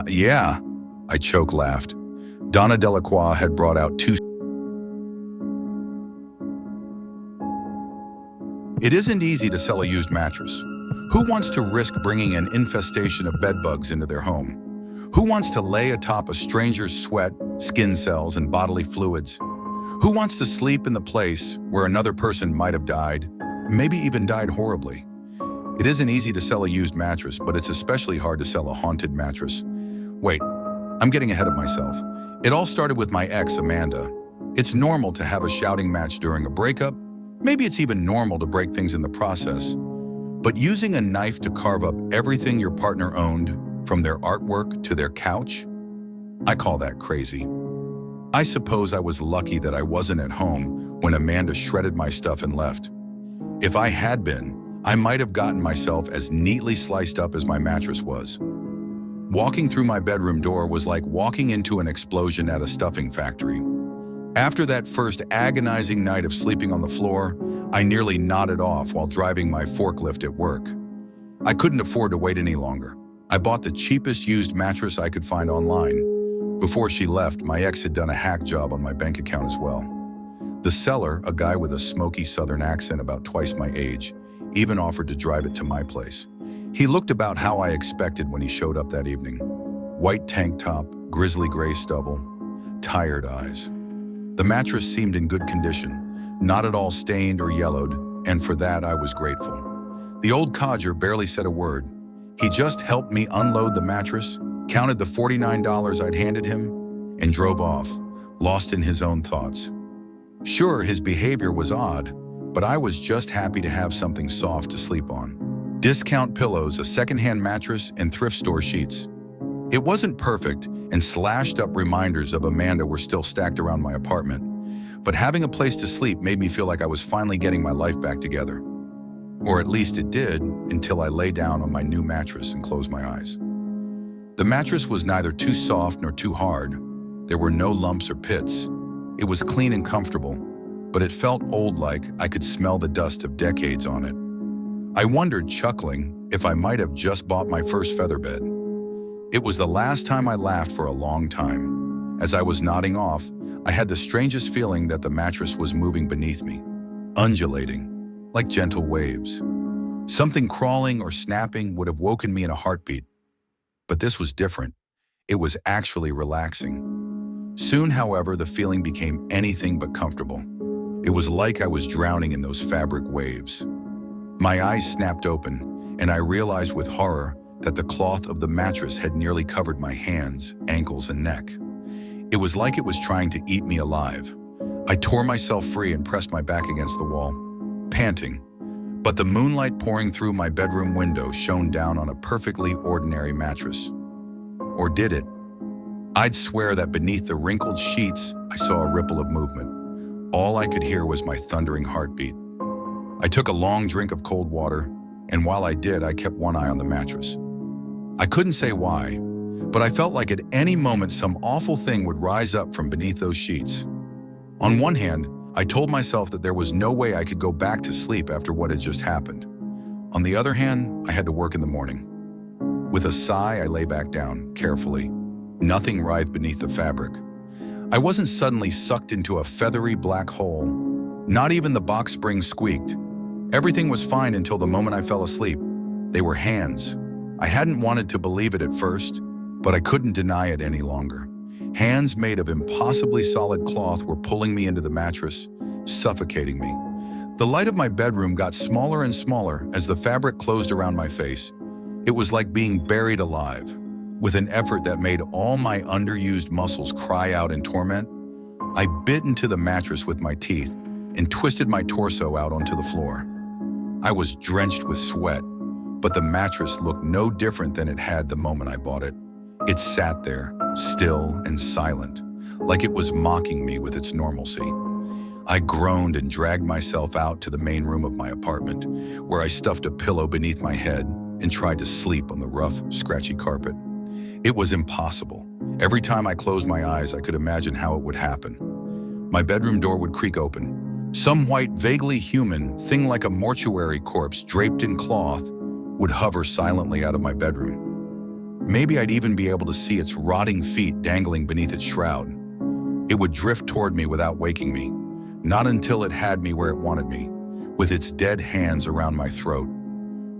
Yeah, I choke laughed. Donna Delacroix had brought out two. It isn't easy to sell a used mattress. Who wants to risk bringing an infestation of bedbugs into their home? Who wants to lay atop a stranger's sweat, skin cells, and bodily fluids? Who wants to sleep in the place where another person might have died, maybe even died horribly? It isn't easy to sell a used mattress, but it's especially hard to sell a haunted mattress. Wait, I'm getting ahead of myself. It all started with my ex, Amanda. It's normal to have a shouting match during a breakup. Maybe it's even normal to break things in the process. But using a knife to carve up everything your partner owned, from their artwork to their couch, I call that crazy. I suppose I was lucky that I wasn't at home when Amanda shredded my stuff and left. If I had been, I might have gotten myself as neatly sliced up as my mattress was. Walking through my bedroom door was like walking into an explosion at a stuffing factory. After that first agonizing night of sleeping on the floor, I nearly nodded off while driving my forklift at work. I couldn't afford to wait any longer. I bought the cheapest used mattress I could find online. Before she left, my ex had done a hack job on my bank account as well. The seller, a guy with a smoky southern accent about twice my age, even offered to drive it to my place. He looked about how I expected when he showed up that evening. White tank top, grizzly gray stubble, tired eyes. The mattress seemed in good condition, not at all stained or yellowed, and for that I was grateful. The old codger barely said a word. He just helped me unload the mattress, counted the $49 I'd handed him, and drove off, lost in his own thoughts. Sure, his behavior was odd, but I was just happy to have something soft to sleep on. Discount pillows, a secondhand mattress, and thrift store sheets. It wasn't perfect, and slashed up reminders of Amanda were still stacked around my apartment, but having a place to sleep made me feel like I was finally getting my life back together. Or at least it did, until I lay down on my new mattress and closed my eyes. The mattress was neither too soft nor too hard. There were no lumps or pits. It was clean and comfortable, but it felt old-like. I could smell the dust of decades on it. I wondered, chuckling, if I might have just bought my first feather bed. It was the last time I laughed for a long time. As I was nodding off, I had the strangest feeling that the mattress was moving beneath me, undulating, like gentle waves. Something crawling or snapping would have woken me in a heartbeat. But this was different. It was actually relaxing. Soon, however, the feeling became anything but comfortable. It was like I was drowning in those fabric waves. My eyes snapped open, and I realized with horror that the cloth of the mattress had nearly covered my hands, ankles, and neck. It was like it was trying to eat me alive. I tore myself free and pressed my back against the wall, panting. But the moonlight pouring through my bedroom window shone down on a perfectly ordinary mattress. Or did it? I'd swear that beneath the wrinkled sheets, I saw a ripple of movement. All I could hear was my thundering heartbeat. I took a long drink of cold water, and while I did, I kept one eye on the mattress. I couldn't say why, but I felt like at any moment some awful thing would rise up from beneath those sheets. On one hand, I told myself that there was no way I could go back to sleep after what had just happened. On the other hand, I had to work in the morning. With a sigh, I lay back down, carefully. Nothing writhed beneath the fabric. I wasn't suddenly sucked into a feathery black hole. Not even the box spring squeaked. Everything was fine until the moment I fell asleep. They were hands. I hadn't wanted to believe it at first, but I couldn't deny it any longer. Hands made of impossibly solid cloth were pulling me into the mattress, suffocating me. The light of my bedroom got smaller and smaller as the fabric closed around my face. It was like being buried alive. With an effort that made all my underused muscles cry out in torment, I bit into the mattress with my teeth and twisted my torso out onto the floor. I was drenched with sweat, but the mattress looked no different than it had the moment I bought it. It sat there, still and silent, like it was mocking me with its normalcy. I groaned and dragged myself out to the main room of my apartment, where I stuffed a pillow beneath my head and tried to sleep on the rough, scratchy carpet. It was impossible. Every time I closed my eyes, I could imagine how it would happen. My bedroom door would creak open. Some white, vaguely human thing like a mortuary corpse draped in cloth would hover silently out of my bedroom. Maybe I'd even be able to see its rotting feet dangling beneath its shroud. It would drift toward me without waking me, not until it had me where it wanted me, with its dead hands around my throat,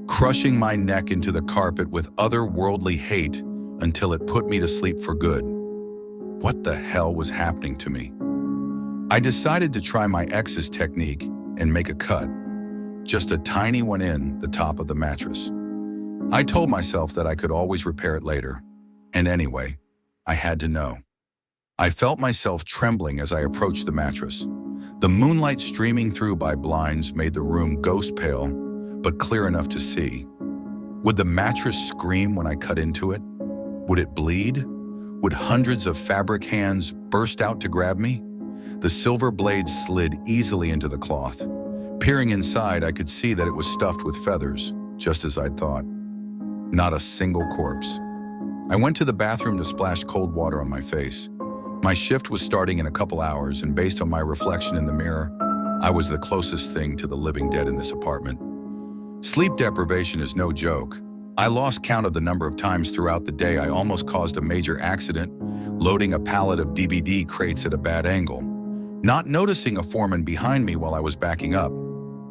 crushing my neck into the carpet with otherworldly hate until it put me to sleep for good. What the hell was happening to me? I decided to try my ex's technique and make a cut, just a tiny one in the top of the mattress. I told myself that I could always repair it later, and anyway, I had to know. I felt myself trembling as I approached the mattress. The moonlight streaming through by blinds made the room ghost pale, but clear enough to see. Would the mattress scream when I cut into it? Would it bleed? Would hundreds of fabric hands burst out to grab me? The silver blade slid easily into the cloth. Peering inside, I could see that it was stuffed with feathers, just as I'd thought. Not a single corpse. I went to the bathroom to splash cold water on my face. My shift was starting in a couple hours, and based on my reflection in the mirror, I was the closest thing to the living dead in this apartment. Sleep deprivation is no joke. I lost count of the number of times throughout the day I almost caused a major accident, loading a pallet of DVD crates at a bad angle, not noticing a foreman behind me while I was backing up.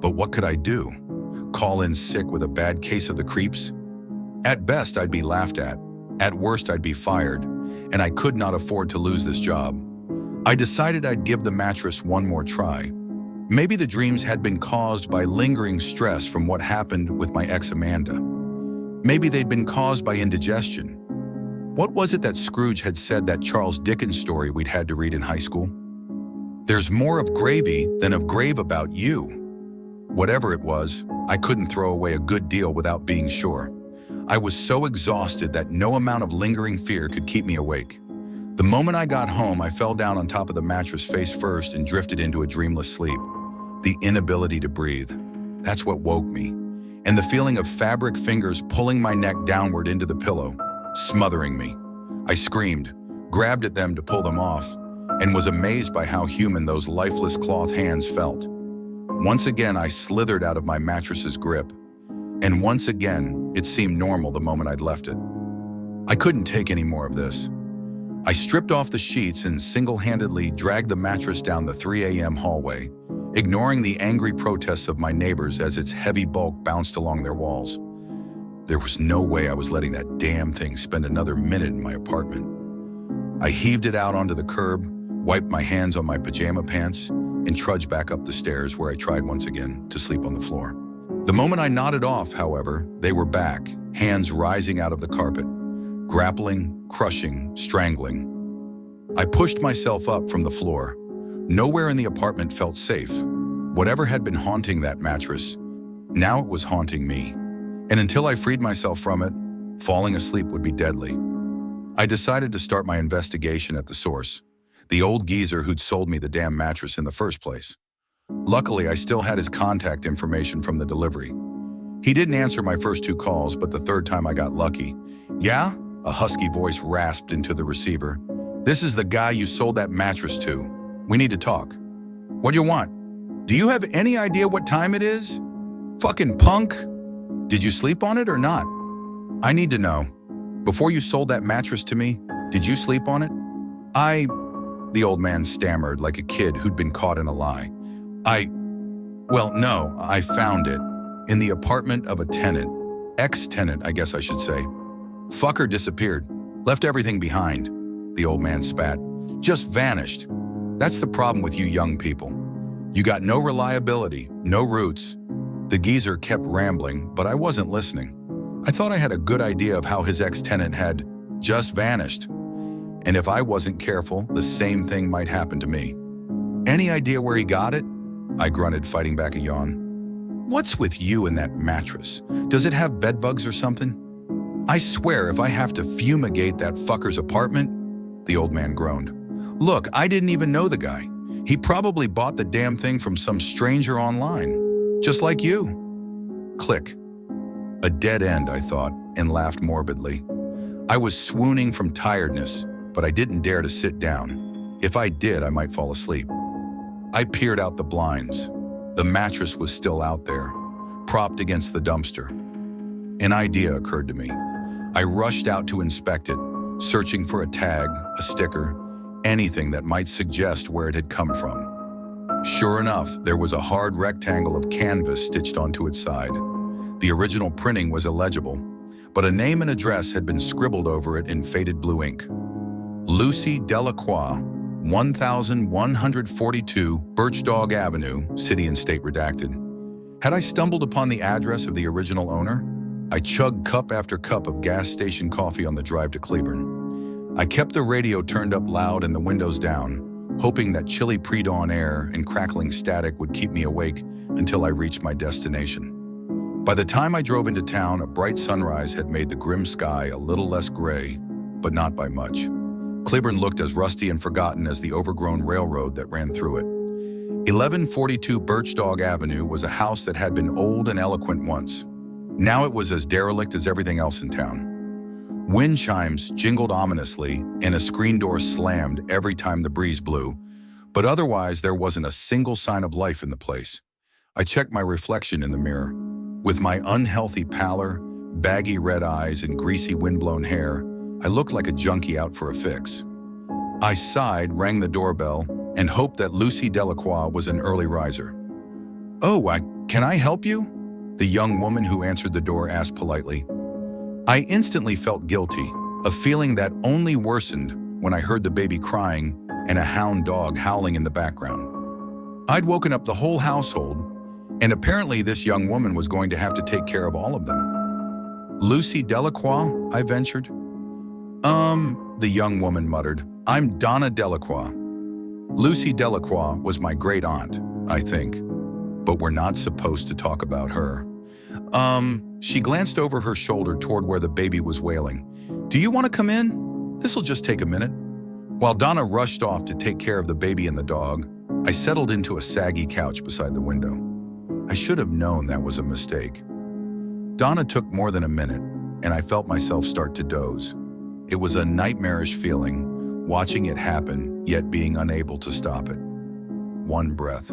But what could I do? Call in sick with a bad case of the creeps? At best, I'd be laughed at. At worst, I'd be fired, and I could not afford to lose this job. I decided I'd give the mattress one more try. Maybe the dreams had been caused by lingering stress from what happened with my ex Amanda. Maybe they'd been caused by indigestion. What was it that Scrooge had said, that Charles Dickens story we'd had to read in high school? There's more of gravy than of grave about you. Whatever it was, I couldn't throw away a good deal without being sure. I was so exhausted that no amount of lingering fear could keep me awake. The moment I got home, I fell down on top of the mattress face first and drifted into a dreamless sleep. The inability to breathe, that's what woke me. And the feeling of fabric fingers pulling my neck downward into the pillow, smothering me. I screamed, grabbed at them to pull them off, and was amazed by how human those lifeless cloth hands felt. Once again, I slithered out of my mattress's grip, and once again, it seemed normal the moment I'd left it. I couldn't take any more of this. I stripped off the sheets and single-handedly dragged the mattress down the 3 a.m. hallway, ignoring the angry protests of my neighbors as its heavy bulk bounced along their walls. There was no way I was letting that damn thing spend another minute in my apartment. I heaved it out onto the curb, wiped my hands on my pajama pants, and trudged back up the stairs, where I tried once again to sleep on the floor. The moment I nodded off, however, they were back, hands rising out of the carpet, grappling, crushing, strangling. I pushed myself up from the floor. Nowhere in the apartment felt safe. Whatever had been haunting that mattress, now it was haunting me. And until I freed myself from it, falling asleep would be deadly. I decided to start my investigation at the source, the old geezer who'd sold me the damn mattress in the first place. Luckily, I still had his contact information from the delivery. He didn't answer my first 2 calls, but the third time I got lucky. "Yeah?" A husky voice rasped into the receiver. "This is the guy you sold that mattress to. We need to talk." "What do you want?" "Do you have any idea what time it is? Fucking punk. Did you sleep on it or not? I need to know. Before you sold that mattress to me, did you sleep on it?" The old man stammered like a kid who'd been caught in a lie. Well, no, I found it. In the apartment of a tenant. Ex-tenant, I guess I should say. Fucker disappeared. Left everything behind." The old man spat. "Just vanished. That's the problem with you young people. You got no reliability, no roots." The geezer kept rambling, but I wasn't listening. I thought I had a good idea of how his ex-tenant had just vanished. And if I wasn't careful, the same thing might happen to me. "Any idea where he got it?" I grunted, fighting back a yawn. "What's with you and that mattress? Does it have bedbugs or something? I swear if I have to fumigate that fucker's apartment," the old man groaned. "Look, I didn't even know the guy. He probably bought the damn thing from some stranger online, just like you." Click. A dead end, I thought, and laughed morbidly. I was swooning from tiredness, but I didn't dare to sit down. If I did, I might fall asleep. I peered out the blinds. The mattress was still out there, propped against the dumpster. An idea occurred to me. I rushed out to inspect it, searching for a tag, a sticker, anything that might suggest where it had come from. Sure enough, there was a hard rectangle of canvas stitched onto its side. The original printing was illegible, but a name and address had been scribbled over it in faded blue ink. Lucy Delacroix, 1142 Birchdog Avenue, City and State redacted. Had I stumbled upon the address of the original owner? I chugged cup after cup of gas station coffee on the drive to Cleburne. I kept the radio turned up loud and the windows down, hoping that chilly pre-dawn air and crackling static would keep me awake until I reached my destination. By the time I drove into town, a bright sunrise had made the grim sky a little less gray, but not by much. Cleburne looked as rusty and forgotten as the overgrown railroad that ran through it. 1142 Birchdog Avenue was a house that had been old and eloquent once. Now it was as derelict as everything else in town. Wind chimes jingled ominously, and a screen door slammed every time the breeze blew, but otherwise there wasn't a single sign of life in the place. I checked my reflection in the mirror. With my unhealthy pallor, baggy red eyes, and greasy windblown hair, I looked like a junkie out for a fix. I sighed, rang the doorbell, and hoped that Lucy Delacroix was an early riser. "Oh, can I help you?" the young woman who answered the door asked politely. I instantly felt guilty, a feeling that only worsened when I heard the baby crying and a hound dog howling in the background. I'd woken up the whole household, and apparently this young woman was going to have to take care of all of them. "Lucy Delacroix?" I ventured. The young woman muttered. "I'm Donna Delacroix." Lucy Delacroix was my great-aunt, I think, but we're not supposed to talk about her. She glanced over her shoulder toward where the baby was wailing. "Do you want to come in? This'll just take a minute." While Donna rushed off to take care of the baby and the dog, I settled into a saggy couch beside the window. I should have known that was a mistake. Donna took more than a minute, and I felt myself start to doze. It was a nightmarish feeling, watching it happen, yet being unable to stop it. One breath.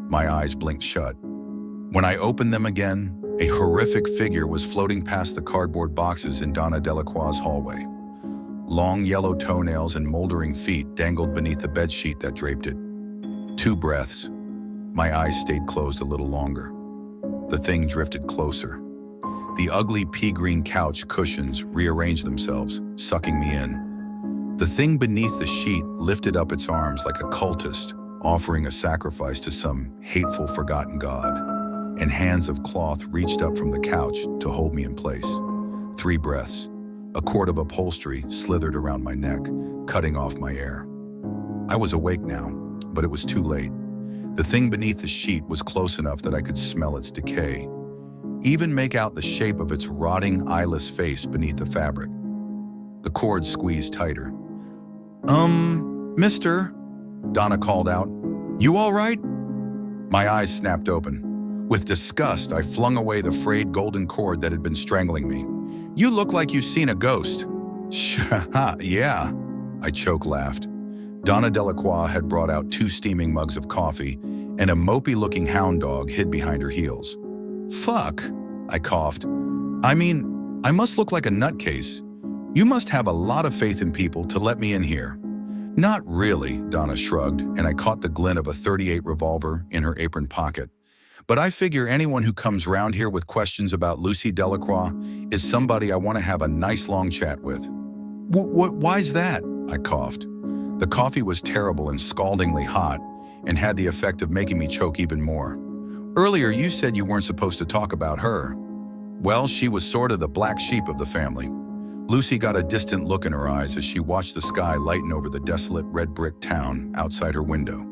My eyes blinked shut. When I opened them again, a horrific figure was floating past the cardboard boxes in Donna Delacroix's hallway. Long yellow toenails and moldering feet dangled beneath the bedsheet that draped it. 2 breaths. My eyes stayed closed a little longer. The thing drifted closer. The ugly pea-green couch cushions rearranged themselves, sucking me in. The thing beneath the sheet lifted up its arms like a cultist, offering a sacrifice to some hateful, forgotten god, and hands of cloth reached up from the couch to hold me in place. 3 breaths. A cord of upholstery slithered around my neck, cutting off my air. I was awake now, but it was too late. The thing beneath the sheet was close enough that I could smell its decay, even make out the shape of its rotting, eyeless face beneath the fabric. The cord squeezed tighter. Mister, Donna called out. "You all right?" My eyes snapped open. With disgust, I flung away the frayed golden cord that had been strangling me. "You look like you've seen a ghost." Yeah, I choke-laughed. Donna Delacroix had brought out 2 steaming mugs of coffee, and a mopey-looking hound dog hid behind her heels. "Fuck," I coughed. "I mean, I must look like a nutcase. You must have a lot of faith in people to let me in here." "Not really," Donna shrugged, and I caught the glint of a .38 revolver in her apron pocket. "But I figure anyone who comes round here with questions about Lucy Delacroix is somebody I want to have a nice long chat with." Why's that?" I coughed. The coffee was terrible and scaldingly hot, and had the effect of making me choke even more. "Earlier you said you weren't supposed to talk about her." "Well, she was sort of the black sheep of the family." Lucy got a distant look in her eyes as she watched the sky lighten over the desolate red brick town outside her window.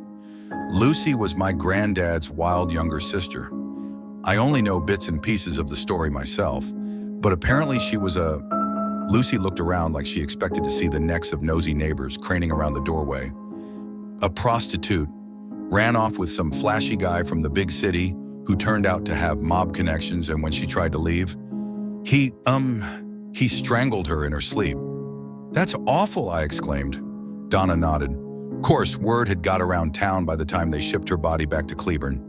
Lucy was my granddad's wild younger sister. I only know bits and pieces of the story myself, but apparently she was a... Lucy looked around like she expected to see the necks of nosy neighbors craning around the doorway. "A prostitute, ran off with some flashy guy from the big city who turned out to have mob connections, and when she tried to leave, he strangled her in her sleep." "That's awful," I exclaimed. Donna nodded. "Of course, word had got around town by the time they shipped her body back to Cleburne."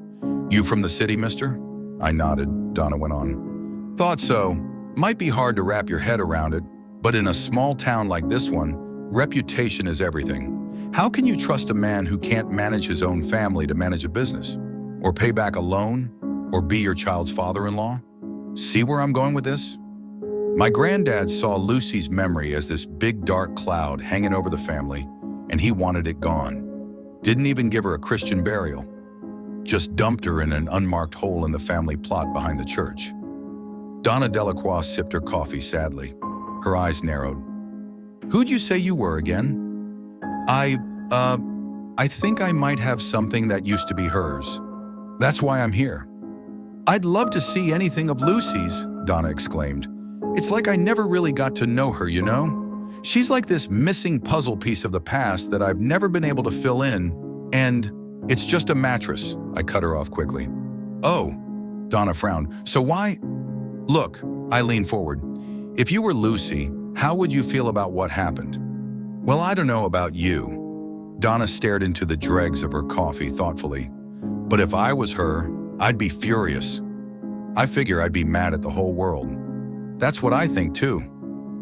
"You from the city, mister?" I nodded. Donna went on. "Thought so. Might be hard to wrap your head around it, but in a small town like this one, reputation is everything. How can you trust a man who can't manage his own family to manage a business? Or pay back a loan? Or be your child's father-in-law? See where I'm going with this? My granddad saw Lucy's memory as this big dark cloud hanging over the family, and he wanted it gone. Didn't even give her a Christian burial. Just dumped her in an unmarked hole in the family plot behind the church. Donna Delacroix sipped her coffee sadly. Her eyes narrowed. Who'd you say you were again? I think I might have something that used to be hers. That's why I'm here. I'd love to see anything of Lucy's, Donna exclaimed. It's like I never really got to know her, you know? She's like this missing puzzle piece of the past that I've never been able to fill in, and it's just a mattress. I cut her off quickly. Oh, Donna frowned. So why? Look, I leaned forward. If you were Lucy, how would you feel about what happened? Well, I don't know about you. Donna stared into the dregs of her coffee thoughtfully. But if I was her, I'd be furious. I figure I'd be mad at the whole world. That's what I think too.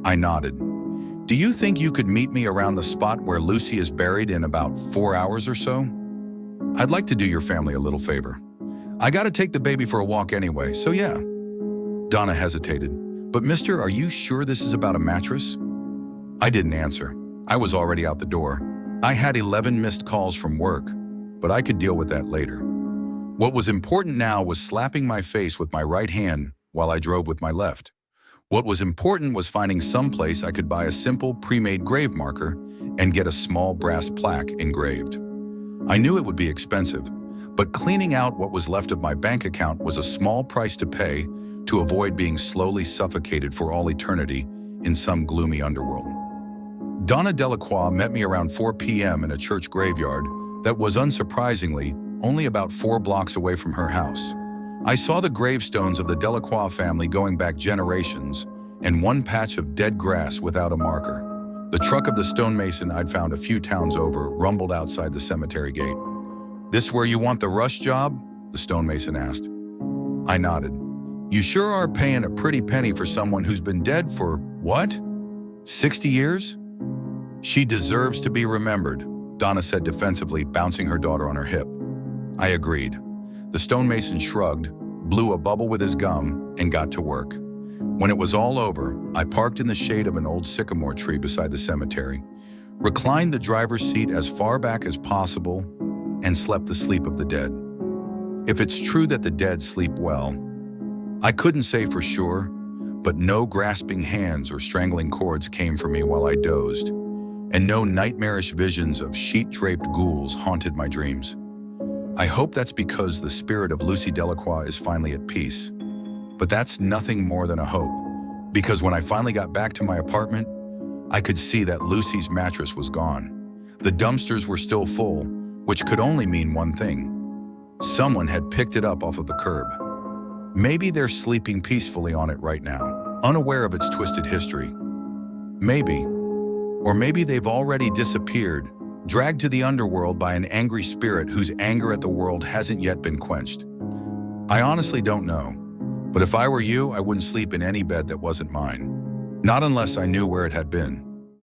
I nodded. Do you think you could meet me around the spot where Lucy is buried in about 4 hours or so? I'd like to do your family a little favor. I gotta take the baby for a walk anyway, so yeah. Donna hesitated. But mister, are you sure this is about a mattress? I didn't answer. I was already out the door. I had 11 missed calls from work, but I could deal with that later. What was important now was slapping my face with my right hand while I drove with my left. What was important was finding someplace I could buy a simple pre-made grave marker and get a small brass plaque engraved. I knew it would be expensive, but cleaning out what was left of my bank account was a small price to pay to avoid being slowly suffocated for all eternity in some gloomy underworld. Donna Delacroix met me around 4 p.m. in a church graveyard that was, unsurprisingly, only about 4 blocks away from her house. I saw the gravestones of the Delacroix family going back generations and one patch of dead grass without a marker. The truck of the stonemason I'd found a few towns over rumbled outside the cemetery gate. This where you want the rush job? The stonemason asked. I nodded. You sure are paying a pretty penny for someone who's been dead for, what? 60 years? She deserves to be remembered, Donna said defensively, bouncing her daughter on her hip. I agreed. The stonemason shrugged, blew a bubble with his gum, and got to work. When it was all over, I parked in the shade of an old sycamore tree beside the cemetery, reclined the driver's seat as far back as possible, and slept the sleep of the dead. If it's true that the dead sleep well, I couldn't say for sure, but no grasping hands or strangling cords came for me while I dozed, and no nightmarish visions of sheet-draped ghouls haunted my dreams. I hope that's because the spirit of Lucy Delacroix is finally at peace. But that's nothing more than a hope, because when I finally got back to my apartment, I could see that Lucy's mattress was gone. The dumpsters were still full, which could only mean one thing. Someone had picked it up off of the curb. Maybe they're sleeping peacefully on it right now, unaware of its twisted history. Maybe, or maybe they've already disappeared, dragged to the underworld by an angry spirit whose anger at the world hasn't yet been quenched. I honestly don't know, but if I were you, I wouldn't sleep in any bed that wasn't mine. Not unless I knew where it had been.